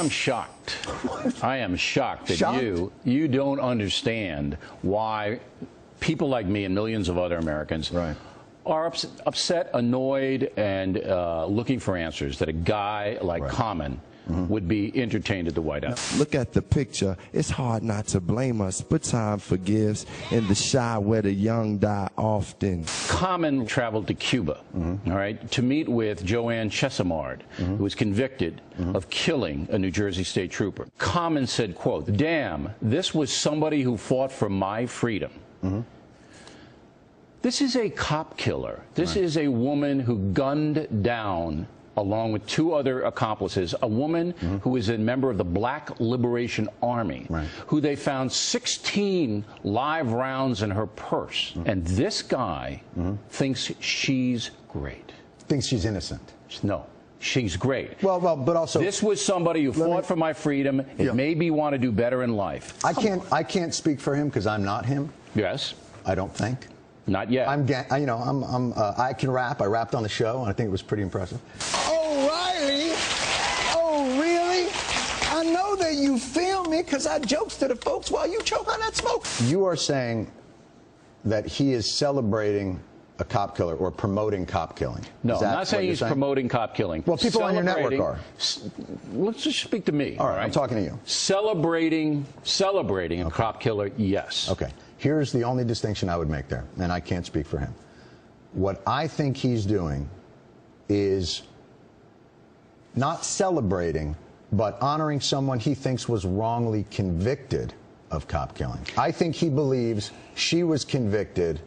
I'm shocked. I am shocked that you don't understand why people like me and millions of other Americans are upset, annoyed, and looking for answers that a guy like Common would be entertained at the White House. Look at the picture. It's hard not to blame us, but time forgives. In the shy where the young die often. Common traveled to Cuba, all right, to meet with Joanne Chesimard, who was convicted of killing a New Jersey state trooper. Common said, quote, "Damn, this was somebody who fought for my freedom." This is a cop killer. This is a woman who gunned down, along with 2 other accomplices, a woman who is a member of the Black Liberation Army, who they found 16 live rounds in her purse. And this guy thinks she's great. Thinks she's innocent. No. She's great. Well, but also this was somebody who fought for my freedom. It made me want to do better in life. I can't speak for him because I'm not him. Yes. I don't think. Not yet. I can rap. I rapped on the show, and I think it was pretty impressive. Oh, Reilly! Oh, really? I know that you film me because I jokes to the folks while you choke on that smoke. You are saying that he is celebrating a cop killer or promoting cop killing. No, I'm not saying he's promoting cop killing. Well, people on your network are. Let's just speak to me. All right, I'm talking to you. Celebrating a cop killer, yes. Okay. Here's the only distinction I would make there, and I can't speak for him. What I think he's doing is not celebrating, but honoring someone he thinks was wrongly convicted of cop killing. I think he believes she was convicted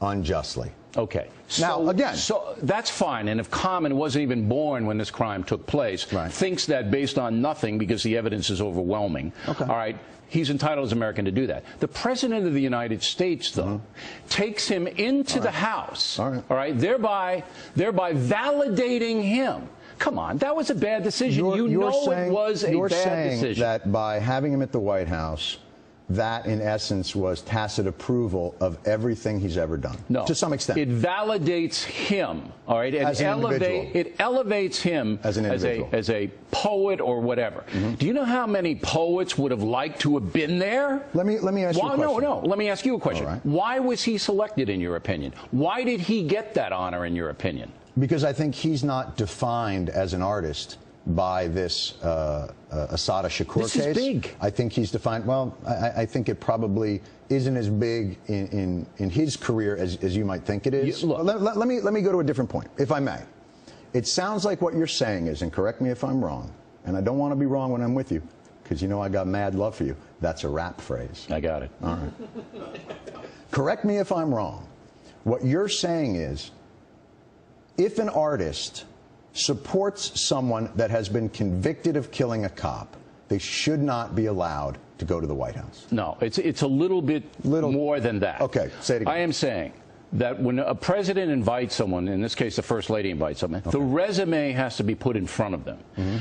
unjustly. Okay. Now, again. So that's fine. And if Common wasn't even born when this crime took place, thinks that based on nothing because the evidence is overwhelming, all right, he's entitled as an American to do that. The President of the United States, though, takes him into the House, all right, thereby validating him. Come on, that was a bad decision. It was a bad decision. You're saying that by having him at the White House, that, in essence, was tacit approval of everything he's ever done. No. To some extent. It validates him, all right? As an individual. It elevates him as an individual. As a poet or whatever. Do you know how many poets would have liked to have been there? Let me ask you a question. No. Let me ask you a question. Right. Why was he selected, in your opinion? Why did he get that honor, in your opinion? Because I think he's not defined as an artist by this Assata Shakur case. This is big. I think he's defined, well, I think it probably isn't as big in his career as you might think it is. Let me go to a different point, if I may. It sounds like what you're saying is, and correct me if I'm wrong, and I don't want to be wrong when I'm with you, because you know I got mad love for you. That's a rap phrase. I got it. All right. Correct me if I'm wrong. What you're saying is, if an artist supports someone that has been convicted of killing a cop, they should not be allowed to go to the White House. No, it's a little bit more than that. Okay, say it again. I am saying that when a president invites someone, in this case the First Lady invites someone, the resume has to be put in front of them.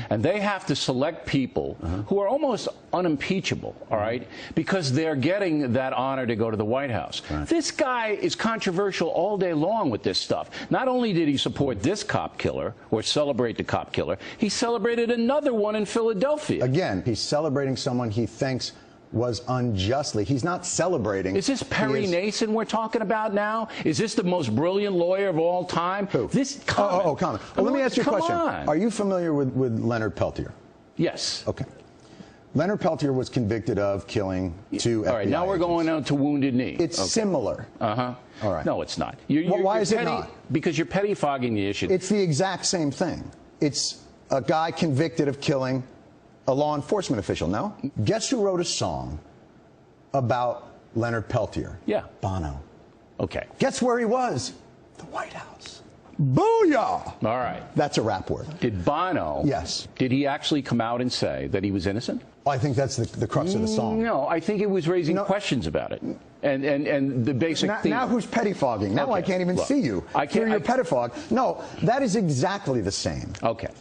And they have to select people who are almost unimpeachable, all right, because they're getting that honor to go to the White House. This guy is controversial all day long with this stuff. Not only did he support this cop killer or celebrate the cop killer, he celebrated another one in Philadelphia. Again, he's celebrating someone he thinks was unjustly. He's not celebrating. Is this Perry Nason we're talking about now? Is this the most brilliant lawyer of all time? Who? This Common. Common. Well, let me ask you a question. On. Are you familiar with Leonard Peltier? Yes. Okay. Leonard Peltier was convicted of killing 2 FBI All right, now we're going out to Wounded Knee. It's similar. All right. No, it's not. Why is it not? Because you're pettifogging the issue. It's the exact same thing. It's a guy convicted of killing a law enforcement official, no? Guess who wrote a song about Leonard Peltier? Yeah. Bono. Okay. Guess where he was? The White House. Booyah! All right. That's a rap word. Did Bono, yes, did he actually come out and say that he was innocent? Well, I think that's the crux of the song. No, I think it was raising questions about it. And the basic theme. Now who's pettifogging? Now I can't even see you. I can't. You're pettifog. No, that is exactly the same. Okay.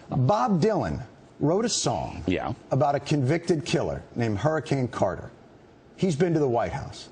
Bob Dylan wrote a song about a convicted killer named Hurricane Carter. He's been to the White House.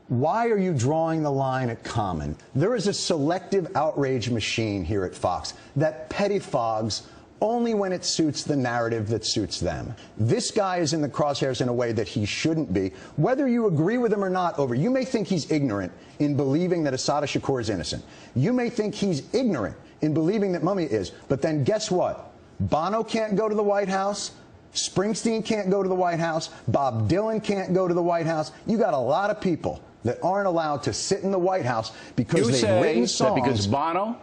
Why are you drawing the line at Common? There is a selective outrage machine here at Fox that pettifogs only when it suits the narrative that suits them. This guy is in the crosshairs in a way that he shouldn't be. Whether you agree with him or not, you may think he's ignorant in believing that Assata Shakur is innocent. You may think he's ignorant in believing that Mummy is. But then guess what? Bono can't go to the White House. Springsteen can't go to the White House. Bob Dylan can't go to the White House. You got a lot of people that aren't allowed to sit in the White House because they've written songs. That because Bono,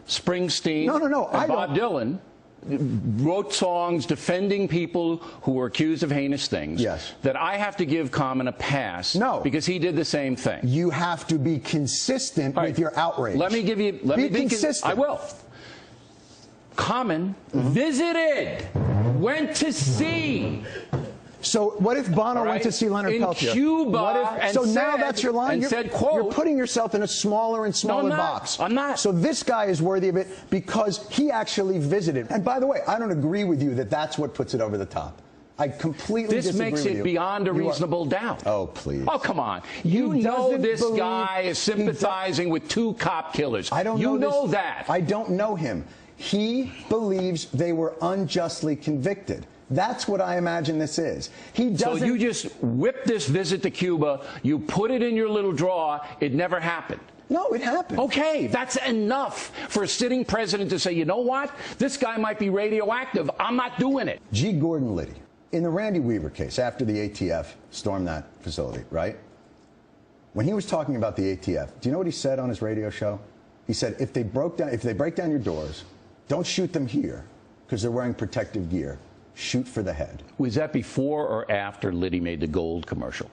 Springsteen, and Bob Dylan wrote songs defending people who were accused of heinous things, yes, that I have to give Common a pass. No, because he did the same thing. You have to be consistent with your outrage. Let me give you. Let me be consistent. I will. Common visited, went to see. So what if Bono went to see Leonard Peltier? In Cuba, so now that's your line? You're putting yourself in a smaller and smaller box. I'm not. So this guy is worthy of it because he actually visited. And by the way, I don't agree with you that that's what puts it over the top. I completely disagree with you. This makes it beyond a reasonable doubt. Oh, please. Oh, come on. You know this guy is sympathizing with 2 cop killers. I don't know You know that. I don't know him. He believes they were unjustly convicted. That's what I imagine this is. He doesn't. So you just whipped this visit to Cuba, you put it in your little drawer, it never happened. No, it happened. Okay, that's enough for a sitting president to say, you know what? This guy might be radioactive. I'm not doing it. G. Gordon Liddy, in the Randy Weaver case, after the ATF stormed that facility, right? When he was talking about the ATF, do you know what he said on his radio show? He said, if they break down your doors, don't shoot them here because they're wearing protective gear. Shoot for the head. Was that before or after Liddy made the gold commercial?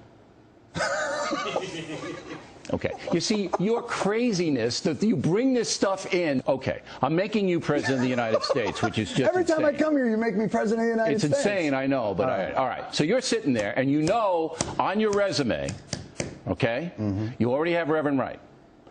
Okay. You see, your craziness, that you bring this stuff in. Okay. I'm making you president of the United States, which is just Every time insane. I come here, you make me president of the United States. It's insane, I know, but all right. So you're sitting there, and you know on your resume, okay, you already have Reverend Wright.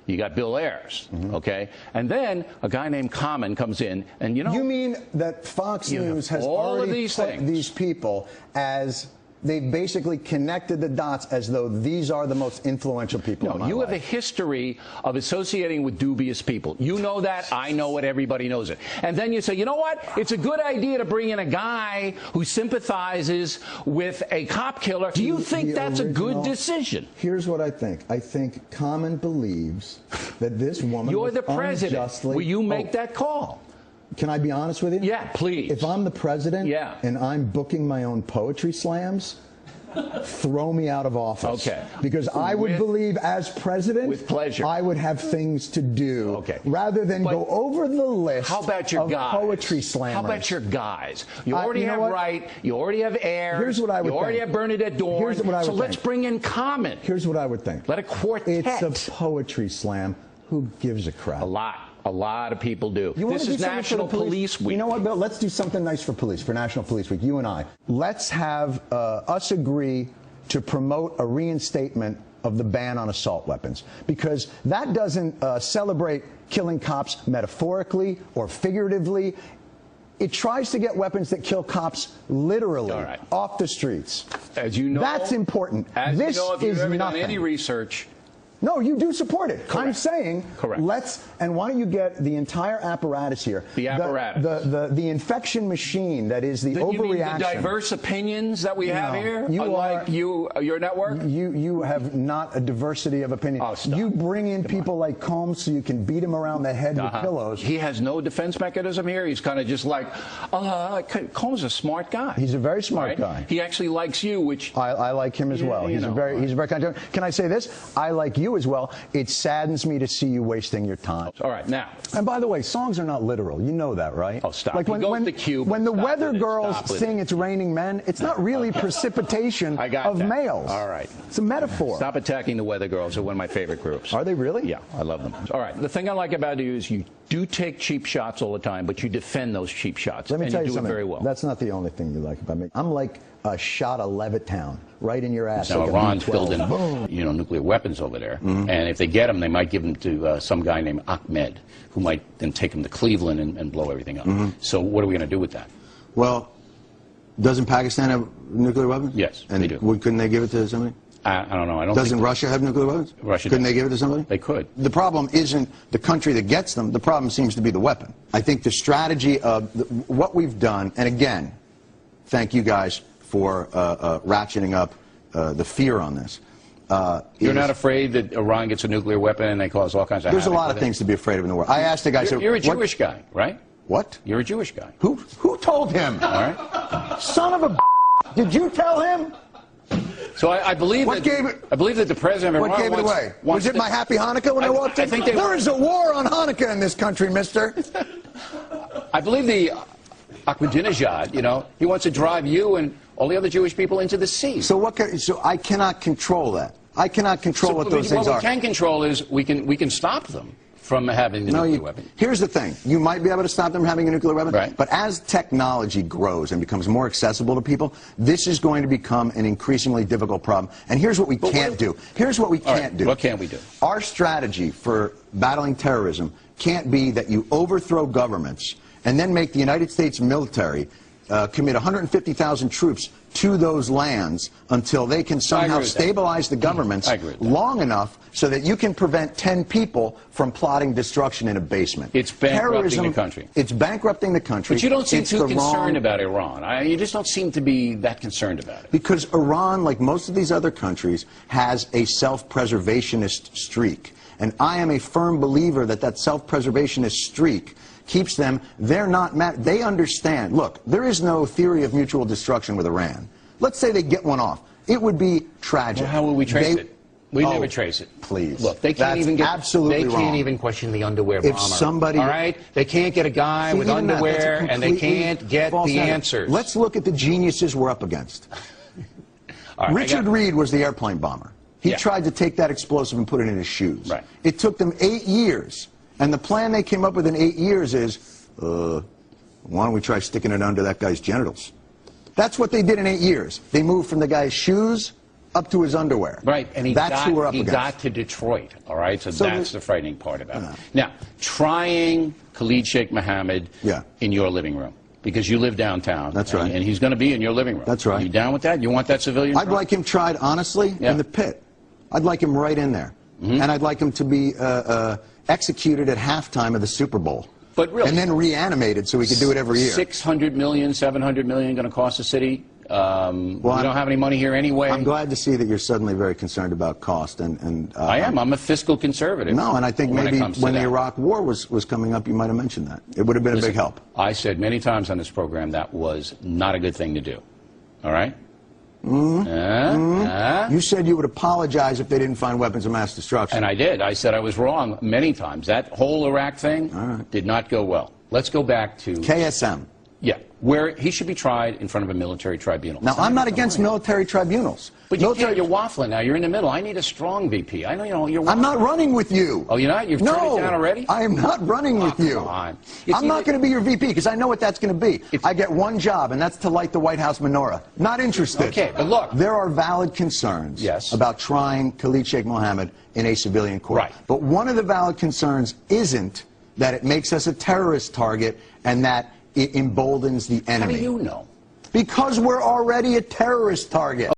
You got Bill Ayers, okay? And then a guy named Common comes in, and you know... You mean that Fox News has already put these people as... They've basically connected the dots as though these are the most influential people in my life. You have a history of associating with dubious people. You know that. I know it. Everybody knows it. And then you say, you know what? It's a good idea to bring in a guy who sympathizes with a cop killer. Do you think that's a good decision? Here's what I think. I think Common believes that this woman You're was the president. unjustly... Will you make that call? Can I be honest with you? Yeah, please. If I'm the president and I'm booking my own poetry slams, throw me out of office. Okay. Because I would believe as president, with pleasure, I would have things to do. Okay. Rather than go over the list how about your of guys? Poetry slammers. How about your guys? You already have Wright. You already have Ayers. Here's what I would think. You already have Bernadette Dorn. Here's what I would so think. let's bring in Common. Here's what I would think. Let a quartet. It's a poetry slam. Who gives a crap? A lot of people do. This is National Police Week. You know what, Bill? Let's do something nice for police, for National Police Week, you and I. Let's have us agree to promote a reinstatement of the ban on assault weapons, because that doesn't celebrate killing cops metaphorically or figuratively. It tries to get weapons that kill cops literally off the streets. As you know, that's important. This you know, if you've is ever nothing. done any research. No, you do support it. Correct. I'm saying, and why don't you get the entire apparatus here? The apparatus. The infection machine that is the overreaction. You mean the diverse opinions that we have here? Unlike your network? You have not a diversity of opinion. Oh, stop. You bring in people like Combs so you can beat him around the head with pillows. He has no defense mechanism here. He's kind of just like, Combs is a smart guy. He's a very smart guy. He actually likes you, which... I like him as well. He's a very kind of... Can I say this? I like you as well. It saddens me to see you wasting your time. All right, now. And by the way, songs are not literal. You know that, right? Oh, stop. Like when the Weather Girls sing It's Raining Men, it's not really precipitation of males. All right. It's a metaphor. Stop attacking the Weather Girls. They're one of my favorite groups. Are they really? Yeah, I love them. All right. The thing I like about you is you do take cheap shots all the time, but you defend those cheap shots. Let me tell you do something. It very well. That's not the only thing you like about me. I'm like a shot of Levittown right in your ass. Now, like Iran's building, nuclear weapons over there, and if they get them, they might give them to some guy named Ahmed, who might then take them to Cleveland and blow everything up. So what are we going to do with that? Well, doesn't Pakistan have nuclear weapons? Yes, and they do. Couldn't they give it to somebody? I don't know. I don't. Doesn't Russia have nuclear weapons? Russia Couldn't does. they give it to somebody? They could. The problem isn't the country that gets them. The problem seems to be the weapon. I think the strategy of what we've done, and again, thank you guys for ratcheting up the fear on this. You're not afraid that Iran gets a nuclear weapon and they cause all kinds of There's a havoc lot of with it? things to be afraid of in the world. I asked the guy. You're a Jewish guy, right? What? You're a Jewish guy. Who told him? All right. Son of a. Did you tell him? So I believe What that gave it? I believe that the president of What Iran gave it away? Was it my happy Hanukkah when I walked in? I think there is a war on Hanukkah in this country, mister. I believe the Ahmadinejad, you know, he wants to drive you and all the other Jewish people into the sea. So so I cannot control that. I cannot control what those things are. What we can control is we can stop them from having the nuclear weapon. Here's the thing. You might be able to stop them from having a nuclear weapon, right. But as technology grows and becomes more accessible to people, this is going to become an increasingly difficult problem. And here's what we can't do. Here's what we can't do. What can't we do? Our strategy for battling terrorism can't be that you overthrow governments and then make the United States military commit 150,000 troops to those lands until they can somehow stabilize the governments long enough so that you can prevent 10 people from plotting destruction in a basement. It's bankrupting the country. It's bankrupting the country. But you don't seem too concerned about Iran. You just don't seem to be that concerned about it. Because Iran, like most of these other countries, has a self-preservationist streak. And I am a firm believer that that self-preservationist streak keeps them, they're not mad. They understand. Look, there is no theory of mutual destruction with Iran. Let's say they get one off. It would be tragic. Well, how will we trace it? We never trace it. Please. Look, they can't even get. Absolutely they can't even question the underwear bomber. If somebody, all right, they can't get a guy with underwear, and they can't get the answers. Let's look at the geniuses we're up against. Right, Richard Reed was the airplane bomber. He tried to take that explosive and put it in his shoes. Right. It took them 8 years. And the plan they came up with in 8 years is, why don't we try sticking it under that guy's genitals? That's what they did in 8 years. They moved from the guy's shoes up to his underwear. Right, and he got to Detroit, all right? So that's the frightening part about it. Now, trying Khalid Sheikh Mohammed in your living room, because you live downtown. That's right. And he's going to be in your living room. That's right. Are you down with that? You want that civilian? I'd like him tried, honestly, in the pit. I'd like him right in there. And I'd like him to be executed at halftime of the Super Bowl. But really, and then reanimated so we could do it every year. 600 million, 700 million going to cost the city. We don't have any money here anyway. I'm glad to see that you're suddenly very concerned about cost. I am. I'm a fiscal conservative. No, and I think maybe when the Iraq War was coming up, you might have mentioned that. It would have been a big help. I said many times on this program that was not a good thing to do. All right? You said you would apologize if they didn't find weapons of mass destruction. And I did. I said I was wrong many times. That whole Iraq thing did not go well. Let's go back to KSM. Yeah, where he should be tried in front of a military tribunal. Now, I'm not against military tribunals. But you're waffling now. You're in the middle. I need a strong VP. I know you're waffling. I'm not running with you. Oh, you're not? You've turned it down already? I am not running with you. Come on. I'm not going to be your VP because I know what that's going to be. I get one job, and that's to light the White House menorah. Not interested. Okay, but look. There are valid concerns about trying Khalid Sheikh Mohammed in a civilian court. Right. But one of the valid concerns isn't that it makes us a terrorist target and that it emboldens the enemy. How do you know? Because we're already a terrorist target.